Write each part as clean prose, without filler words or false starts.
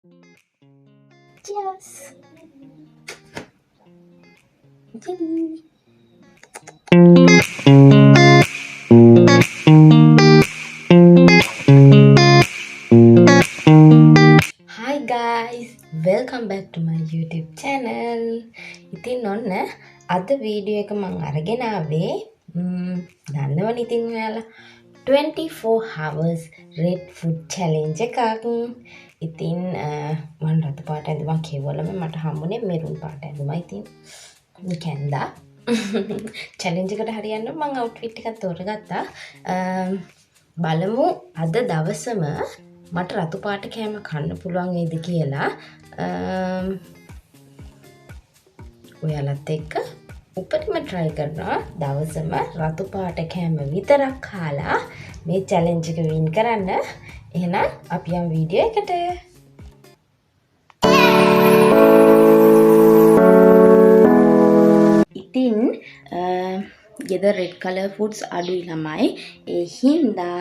Cheers. Yay. Hi guys, welcome back to my YouTube channel. ඉතින් ඔන්න අද video එක මම අරගෙන ආවේ දන්නවනේ ඉතින් ඔයාලා 24 hours red food challenge එකක්. ඉතින් මම රතු පාට ඇඳුමක් කියවලම මට හම්බුනේ මෙරුන් පාට ඇඳුමයි. ඉතින් කැන්දා challenge එකට හරියන්න මම outfit එකක් තෝරගත්තා. බලමු අද දවසම මට රතු පාට කෑම කන්න පුළුවන් වේද කියලා. ඔයාලත් එක්ක උපරිම try කරනවා දවසම රතු පාට කෑම විතරක් කාලා මේ challenge එක win කරන්න. එහෙනම් අපි යමු වීඩියෝ එකට. ඉතින් ගෙදර red color foods අඩුයි ළමයි. ඒ හින්දා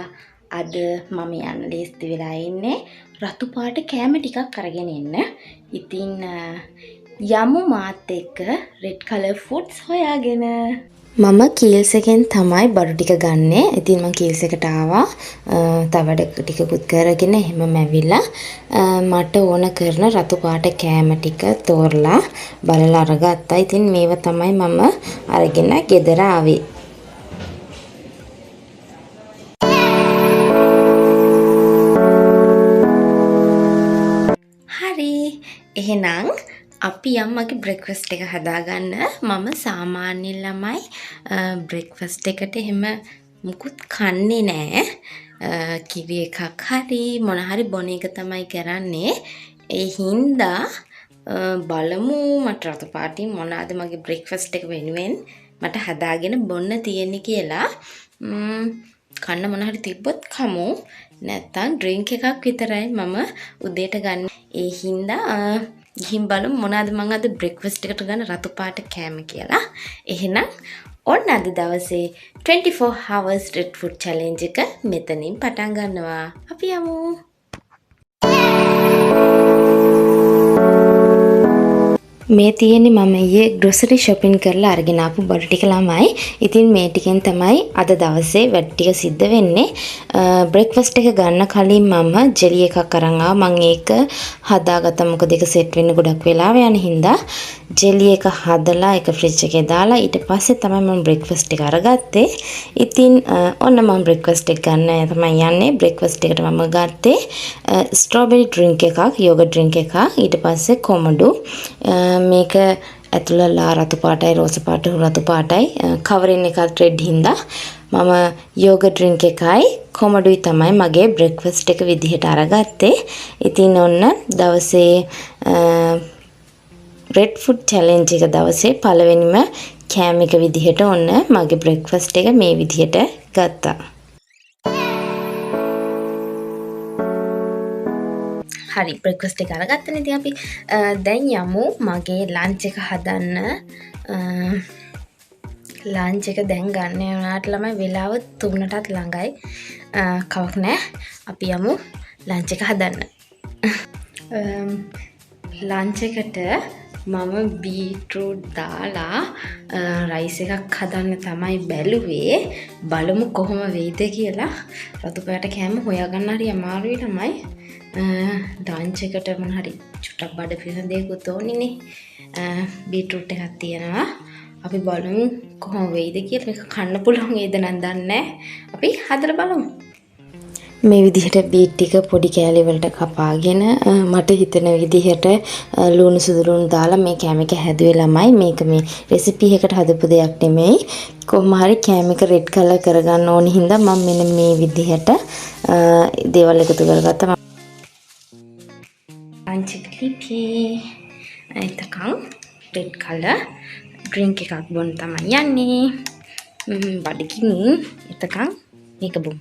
අද මම යන්න ලේස්ති වෙලා ඉන්නේ රතු පාට කෑම ටිකක් අරගෙන එන්න. ඉතින් යමු මාත් එක්ක red color foods හොයාගෙන. මම කීල්ස් එකෙන් තමයි බඩු ටික ගන්නෙ. ඉතින් මම කීල්ස් එකට ආවා. තව වැඩ ටිකකුත් කරගෙන එහෙමම ඇවිල්ලා මට ඕන කරන රතු පාට කෑම ටික තෝරලා බලලා අරගත්තා. ඉතින් මේව තමයි මම අරගෙන ගෙදර ආවේ. එහෙනම් අපි යම්මගේ බ්‍රෙක්ෆාස්ට් එක හදාගන්න. මම සාමාන්‍යයෙන් ළමයි බ්‍රෙක්ෆාස්ට් එකට එහෙම මුකුත් කන්නේ නෑ. කිරි එකක් හරි මොන හරි බොන එක තමයි කරන්නේ. ඒ හින්දා බලමු මට රතු පාටින් මොනවාද මගේ බ්‍රෙක්ෆාස්ට් එක වෙනුවෙන් මට හදාගෙන බොන්න තියෙන්නේ කියලා. කන්න මොන හරි තිබ්බොත් කමු. නැත්තම් ඩ්‍රින්ක් එකක් විතරයි මම උදේට ගන්න. ඒ හින්දා ගිහින් බලමු මොනවාද මම අද බ්‍රෙක්ෆාස්ට් එකට ගන්න රතු පාට කෑම කියලා. එහෙනම් ඔන්න අද දවසේ 24 hours red food challenge එක මෙතනින් පටන් ගන්නවා. අපි යමු. මේ තියෙන්නේ මම ඊයේ grocery shopping කරලා අරගෙන ආපු බඩු ටික ළමයි. ඉතින් මේ ටිකෙන් තමයි අද දවසේ වැඩ ටික සිද්ධ වෙන්නේ. බ්‍රෙක්ෆාස්ට් එක ගන්න කලින් මම ජෙලි එකක් අරන් ආවා. මම ඒක හදාගත්තා. මොකද ඒක සෙට් වෙන්න ගොඩක් වෙලාව යන හින්දා ජෙලි එක හදලා ඒක ෆ්‍රිජ් එකේ දාලා ඊට පස්සේ තමයි මම බ්‍රෙක්ෆාස්ට් එක අරගත්තේ. ඉතින් ඔන්න මම බ්‍රෙක්ෆාස්ට් එක ගන්න තමයි යන්නේ. බ්‍රෙක්ෆාස්ට් එකට මම ගත්තේ ස්ට්‍රොබෙරි ඩ්‍රින්ක් එකක්, යෝගට් ඩ්‍රින්ක් එකක්, ඊට පස්සේ කොමඩු. මේක ඇතුළලා රතු පාටයි රෝස පාට රතු පාටයි කවරින් එකත් රෙඩ් හින්දා මම යෝගට් ඩ්‍රින්ක් එකයි කොමඩුයි තමයි මගේ බ්‍රෙක්ෆාස්ට් එක විදිහට අරගත්තේ. ඉතින් ඔන්න දවසේ red food challenge එක දවසේ පළවෙනිම කෑම එක විදිහට ඔන්න මගේ බ්‍රෙක්ෆාස්ට් එක මේ විදිහට ගත්තා. හරි බ්‍රෙක්ෆාස්ට් එක අරගත්තනේ. ඉතින් අපි දැන් යමු මගේ ලන්ච් එක හදන්න. ලන්ච් එක දැන් ගන්න යනාට ළමයි වෙලාව 3ටත් ළඟයි. කවක් නෑ. අපි යමු ලන්ච් එක හදන්න. ලන්ච් එකට මම බීට්‍රූට් දාලා රයිස් එකක් හදන්න තමයි බැලුවේ. බලමු කොහොම වෙයිද කියලා. රතු පාට කෑම හොයාගන්න හරි අමාරුයි ළමයි. ලන්ච් එකට මොන හරි චුට්ටක් බඩ පිරෙන දෙයක්ත් ඕනිනේ. බීට්‍රූට් එකක් තියෙනවා. අපි බලමු කොහොම වෙයිද කියලා. මේක කන්න පුළුවන් වේද නැද්ද දන්නේ. අපි හදලා බලමු. මේ විදිහට බීට් ටික පොඩි කෑලි වලට කපාගෙන මට හිතෙන විදිහට ලුණු සුදු ලුණු දාලා මේ කෑම එක හැදුවේ ළමයි. මේක මේ රෙසිපි එකකට හදපු දෙයක් නෙමෙයි. කොහොම හරි කෑම එක රෙඩ් කලර් කරගන්න ඕන හින්දා මම මෙන්න මේ විදිහට දේවල් එකතු කරගත්තා. ලන්ච් එක ලිපේ එතකන් රෙඩ් කලර් ඩ්‍රින්ක් එකක් බොන්න තමයි යන්නේ. බඩගිනි එතකන් මේක බොමු.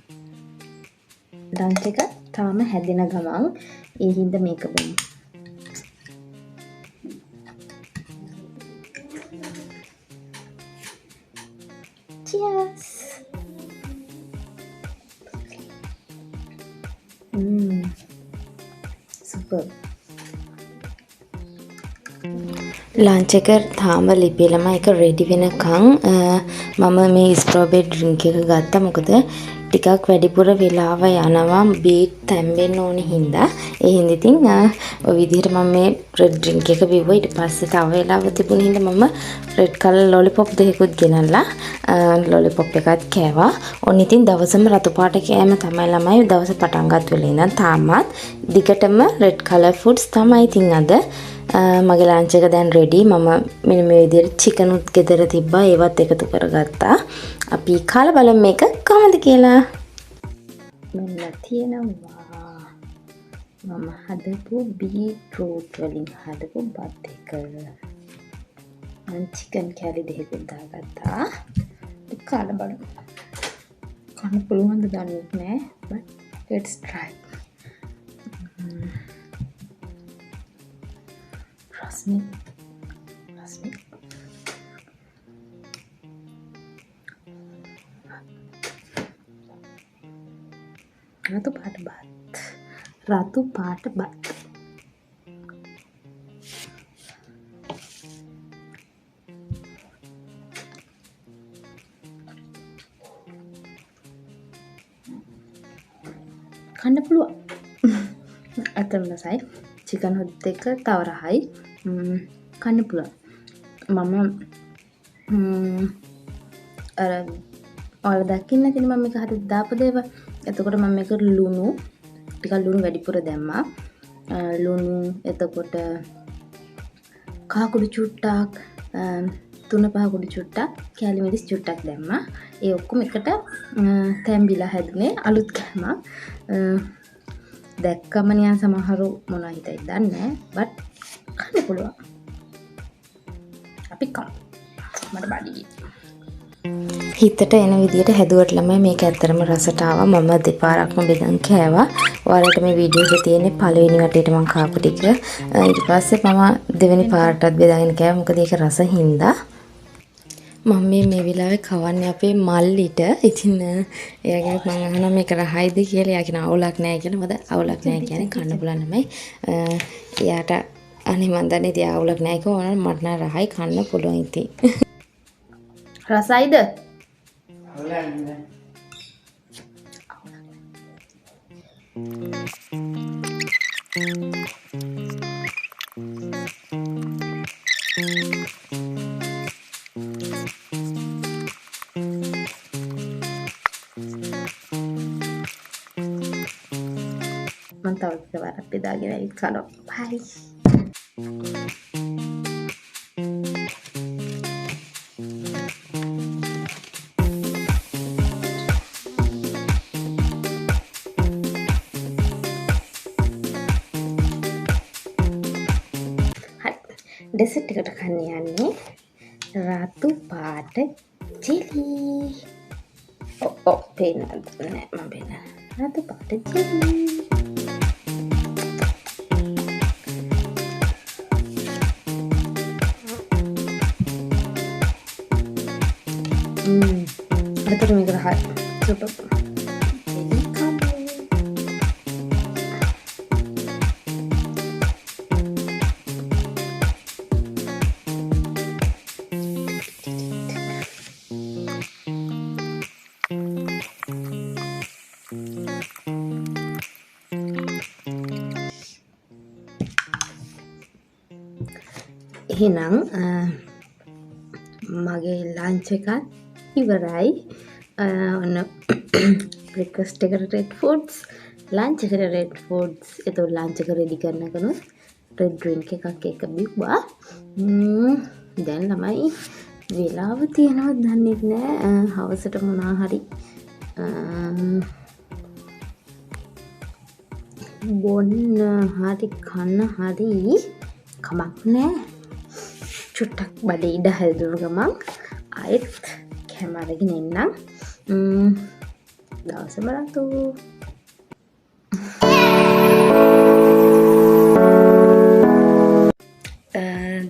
ලන්ච් එක තාම හැදෙන ගමන් ඒ හින්දා මේක බොමු. Cheers. Super. ලන්ච් එක තාම ලිපිලම එක රෙඩි වෙනකන් මම මේ ස්ට්‍රෝබෙරි ඩ්‍රින්ක් එක ගත්තා. මොකද ටිකක් වැඩිපුර වෙලාව යනවා බීට් තැම්බෙන්න ඕනේ හින්දා. ඒ හින්දා ඉතින් ඔය විදිහට මම මේ රෙඩ් ඩ්‍රින්ක් එක බිව්වා. ඊට පස්සේ තව වෙලාව තිබුණ හින්දා මම රෙඩ් කලර් ලොලිපොප් දෙකකුත් ගෙනල්ලා ලොලිපොප් එකත් කෑවා. ඔන්න ඉතින් දවසම රතු පාට කෑම තමයි ළමයි දවස පටන් ගන්න වෙලේ ඉඳන් තාමත් දිගටම රෙඩ් කලර් ෆුඩ්ස් තමයි ඉතින් අද මගේ ලන්ච් එක දැන් රෙඩි. මම මෙන්න මේ විදිහට චිකන් උත් ගෙදර තිබ්බා. ඒවත් එකතු කරගත්තා. අපි කාලා බලමු මේක කොහොමද කියලා. මෙන්න තියෙනවා මම හදපු බීට්‍රූට් වලින් හදපු බත් එක. මම චිකන් කැලි දෙකක් දාගත්තා. කාලා බලමු. කන්න පුළුවන්ද දන්නේ නැහැ. but let's try. Trust me. Ratu paat bat. කන්න පුළුවන්. අතම රසයි. චිකන් හොත් එක තව රහයි. කන්න පුළුවන්. මම අර ඔයාලා දකින්න තියෙන මම මේක හරි දාපු දේවල්. එතකොට මම මේක ලුණු ටිකක් ලුණු වැඩිපුර දැම්මා. ලුණු එතකොට කහ කුඩු චුට්ටක් 3-5 කුඩු චුට්ටක් කැලි මිරිස් චුට්ටක් දැම්මා. ඒ ඔක්කොම එකට තැම්බිලා හැදුනේ අලුත් කෑමක්. දැක්කම නියන් සමහරු මොනවා හිතයිද දන්නේ නැහැ. but කන්න පුළුවන්. අපි කමු. මට බඩගිනි. හිතට එන විදිහට හැදුවට ළමයි මේක ඇත්තරම රසට ආවා. මම දෙපාරක්ම බෙදන් කෑවා. ඔයාලට මේ වීඩියෝ එකේ තියෙන්නේ පළවෙනි වටේට මම කාපු ටික. ඊට පස්සේ මම දෙවෙනි පාරටත් බෙදාගෙන කෑවා. මොකද ඒක රස හින්දා. මම මේ වෙලාවේ කවන්නේ අපේ මල්ලිට. ඉතින් එයාගෙන් මම අහනවා මේක රහයිද කියලා. එයා කියනවා අවුලක් නැහැ කියලා. මොකද අවුලක් නැහැ කියන්නේ කන්න පුළුවන් නෙමෙයි. එයාට අනේ මන් දන්නේ ඉතින් අවුලක් නැහැ කියලා. මට නම් රහයි කන්න පුළුවන් ඉතින්. රසයිද? මම තව එකවරක් බෙදාගෙන ඉත් කනවා. බයි. ඩෙසර්ට් එකට කන්න යන්නේ රතු පාට ජෙලි. පේනවද? නෑ මම පේන. රතු පාට ජෙලි. අතට මේක රහයි. සුපර්. එහෙනම් මගේ ලන්ච් එකත් ඉවරයි. ඔන්න බ්‍රෙක්ෆාස්ට් එකට රෙඩ් ෆුඩ්ස්, ලන්ච් එකට රෙඩ් ෆුඩ්ස්. එතකොට ලන්ච් එක රෙඩි කරනකනුත් රෙඩ් ඩ්‍රින්ක් එකක් එක බිව්වා. දැන් ළමයි වෙලාව තියෙනවද දන්නේ නැහැ. හවසට මොනවා හරි බොන්න හරි කන්න හරි කමක් නැහැ. චුට්ටක් බඩේ ඉඩ හැදුණු ගමන් ආයෙත් කැම අරගෙන එන්නම්. දවස බලතු.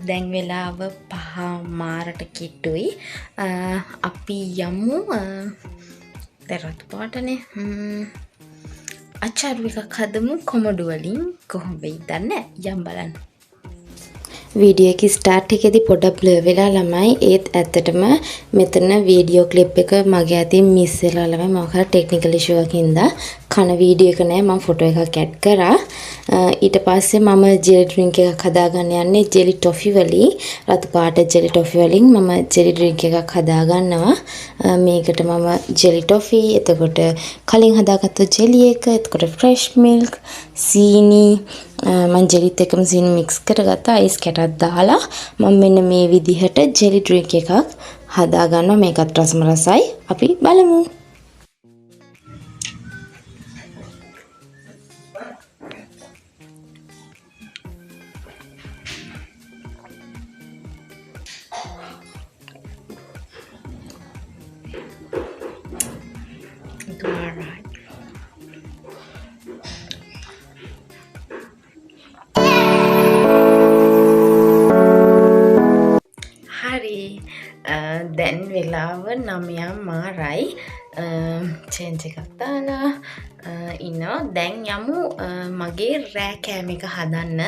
දැන් වෙලාව 5:00 කිට්ටුයි. අපි යමු රතු පාටනේ අචාරු එකක් හදමු කොමඩු වලින්. කොහොම වෙයිද දන්නේ. යම් බලන්න. වීඩියෝ එක ස්ටාර්ට් එකේදී පොඩක් බ්ලර් වෙලා ළමයි. ඒත් ඇත්තටම මෙතන වීඩියෝ ක්ලිප් එක මගේ අතින් මිස් වෙලා ළමයි. මොකක් හරි ටෙක්නිකල් ඉෂුව එකකින් දා කන වීඩියෝ එක නෑ. මම ෆොටෝ එකක් ඇඩ් කරා. ඊට පස්සේ මම ජෙලි ඩ්‍රින්ක් එකක් හදාගන්න යන්නේ ජෙලි ටොෆි වලින්. රතු පාට ජෙලි ටොෆි වලින් මම ජෙලි ඩ්‍රින්ක් එකක් හදාගන්නවා. මේකට මම ජෙලි ටොෆි, එතකොට කලින් හදාගත්ත ජෙලි එක, එතකොට ෆ්‍රෙෂ් මිල්ක්, සීනි, මම ජෙලිත් එක්කම සීනි මික්ස් කරගත්තා. අයිස් කැටක් දාලා මම මෙන්න මේ විදිහට ජෙලි ඩ්‍රින්ක් එකක් හදාගන්නවා. මේකත් රසම රසයි. අපි බලමු. දැන් වෙලාව 9 මාරයි. චේන්ජ් එකක් දාලා ඉන්නවා. දැන් යමු මගේ රෑ කෑම එක හදන්න.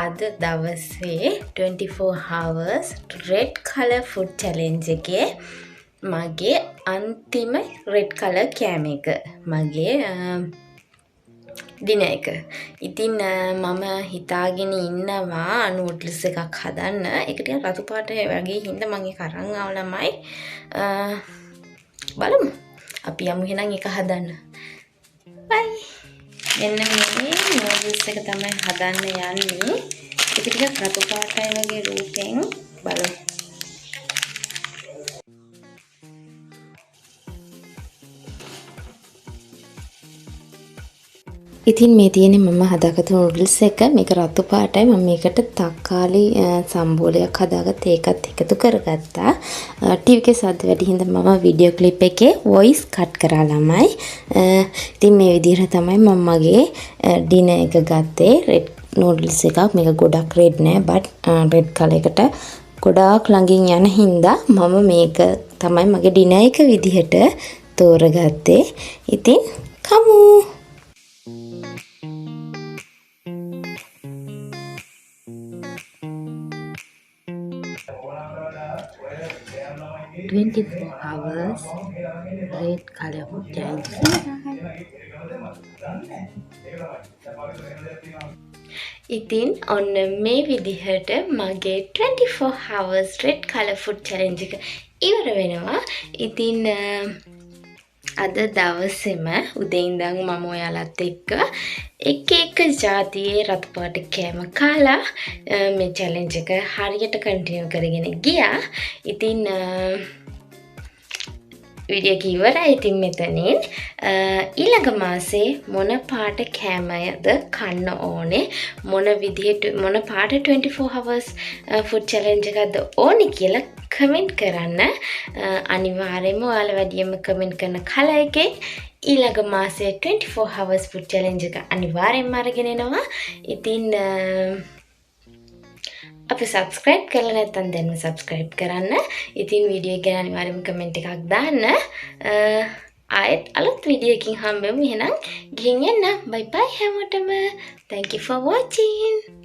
අද දවසේ 24 hours red color food challenge එකේ මගේ අන්තිම red color කෑම එක. මගේ දින එක. ඉතින් මම හිතාගෙන ඉන්නවා නූඩ්ල්ස් එකක් හදන්න. ඒක ටිකක් රතු පාට වගේ හින්දා මම ඒක අරන් ආව ළමයි. බලමු. අපි යමු එහෙනම් ඒක හදන්න. බයි. මෙන්න මේ නූඩ්ල්ස් එක තමයි හදන්න යන්නේ. ඒක ටිකක් රතු පාටයි වගේ රූපෙන් බලමු. ඉතින් මේ තියෙන්නේ මම හදාගත්ත නූඩ්ල්ස් එක. මේක රතු පාටයි. මම මේකට තක්කාලි සම්බෝලයක් හදාගත්ත ඒකත් එකතු කරගත්තා. ටීවී එකේ සද්ද වැඩි හින්දා මම වීඩියෝ ක්ලිප් එකේ වොයිස් කට් කරා ළමයි. ඉතින් මේ විදිහට තමයි මම මගේ ඩිනර් එක ගත්තේ. රෙඩ් නූඩ්ල්ස් එකක්. මේක ගොඩක් රෙඩ් නෑ, බට් රෙඩ් කලර් එකට ගොඩාක් ළඟින් යන හින්දා මම මේක තමයි මගේ ඩිනර් එක විදිහට තෝරගත්තේ. ඉතින් කමු. 24 hours red color food challenge. ඉතින් ඔන්න මේ විදිහට මගේ 24 hours red color food challenge එක ඉවර වෙනවා. ඉතින් අද දවසේම උදේ ඉඳන් මම ඔයාලත් එක්ක එක જાතියේ රතු පාට කෑම කාලා මේ challenge එක හරියට කන්ටිනියු කරගෙන ගියා. ඉතින් වීඩියෝ එක ඉවරයි. ඉතින් මෙතනින් ඊළඟ මාසේ මොන පාට කෑමද කන්න ඕනේ, මොන විදිහට මොන පාට 24 hours food challenge එකක්ද ඕනේ කියලා කමෙන්ට් කරන්න. අනිවාර්යයෙන්ම ඔයාලා වැඩියෙන්ම කමෙන්ට් කරන කල එකේ ඊළඟ මාසේ 24 hours food challenge එක අනිවාර්යයෙන්ම අරගෙන එනවා. ඉතින් අපි subscribe කරලා නැත්නම් දැන්ම subscribe කරන්න. ඉතින් වීඩියෝ එක ගැන අනිවාර්යයෙන්ම කමෙන්ට් එකක් දාන්න. ආයෙත් අලුත් වීඩියෝ එකකින් හම්බෙමු. එහෙනම් ගිහින් එන්න. bye bye හැමෝටම. Thank you for watching.